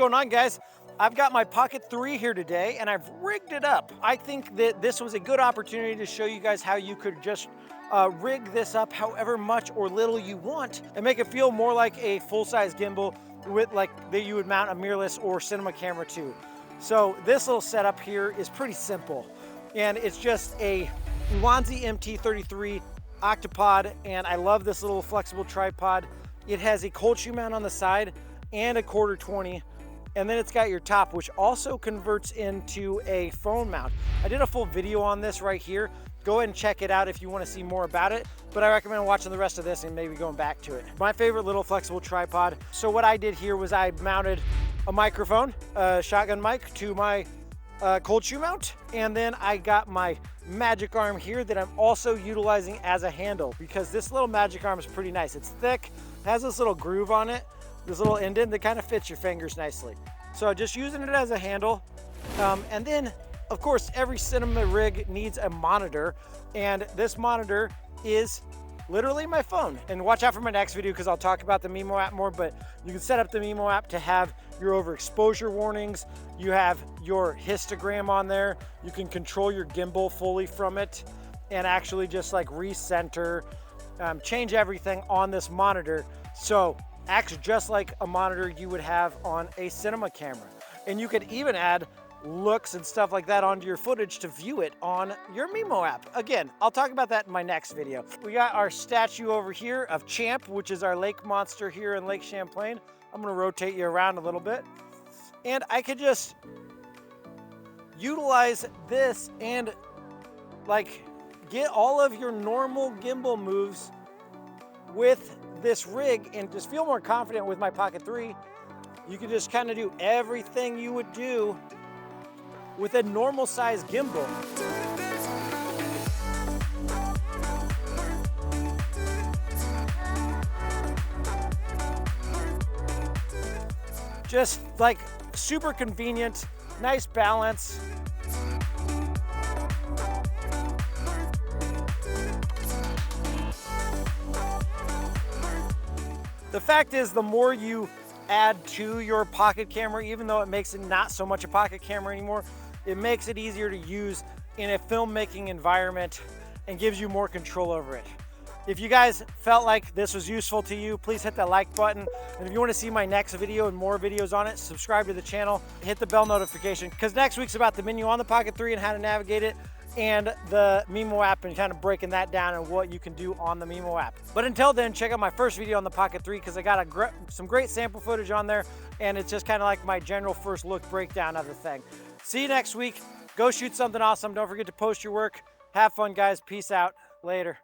going on, guys? I've got my Pocket 3 here today and I've rigged it up. I think that this was a good opportunity to show you guys how you could just rig this up however much or little you want and make it feel more like a full-size gimbal with like that you would mount a mirrorless or cinema camera to. So this little setup here is pretty simple, and it's just a Wanzi MT33 Octopod, and I love this little flexible tripod. It has a cold shoe mount on the side and a 1/4-20, and then it's got your top, which also converts into a phone mount. I did a full video on this right here. Go ahead and check it out if you want to see more about it, but I recommend watching the rest of this and maybe going back to it. My favorite little flexible tripod. So what I did here was I mounted a microphone, a shotgun mic, to my cold shoe mount, and then I got my magic arm here that I'm also utilizing as a handle, because this little magic arm is pretty nice. It's thick, has this little groove on it, this little indent that kind of fits your fingers nicely. So just using it as a handle. And then of course every cinema rig needs a monitor, and this monitor is literally my phone. And watch out for my next video because I'll talk about the Mimo app more, but you can set up the Mimo app to have your overexposure warnings. You have your histogram on there. You can control your gimbal fully from it and actually just like recenter, change everything on this monitor. So acts just like a monitor you would have on a cinema camera. And you could even add looks and stuff like that onto your footage to view it on your Mimo app. Again, I'll talk about that in my next video. We got our statue over here of Champ, which is our lake monster here in Lake Champlain. I'm gonna rotate you around a little bit. And I could just utilize this and like get all of your normal gimbal moves with this rig and just feel more confident with my Pocket 3. You can just kind of do everything you would do with a normal size gimbal. Just like super convenient, nice balance. The fact is, the more you add to your pocket camera, even though it makes it not so much a pocket camera anymore, it makes it easier to use in a filmmaking environment and gives you more control over it. If you guys felt like this was useful to you, please hit that like button. And if you want to see my next video and more videos on it, subscribe to the channel, hit the bell notification, because next week's about the menu on the Pocket 3 and how to navigate it, and the Mimo app and kind of breaking that down and what you can do on the Mimo app. But until then, check out my first video on the Pocket 3 because I got some great sample footage on there, and it's just kind of like my general first look breakdown of the thing. See you next week. Go shoot something awesome. Don't forget to post your work. Have fun, guys. Peace out. Later.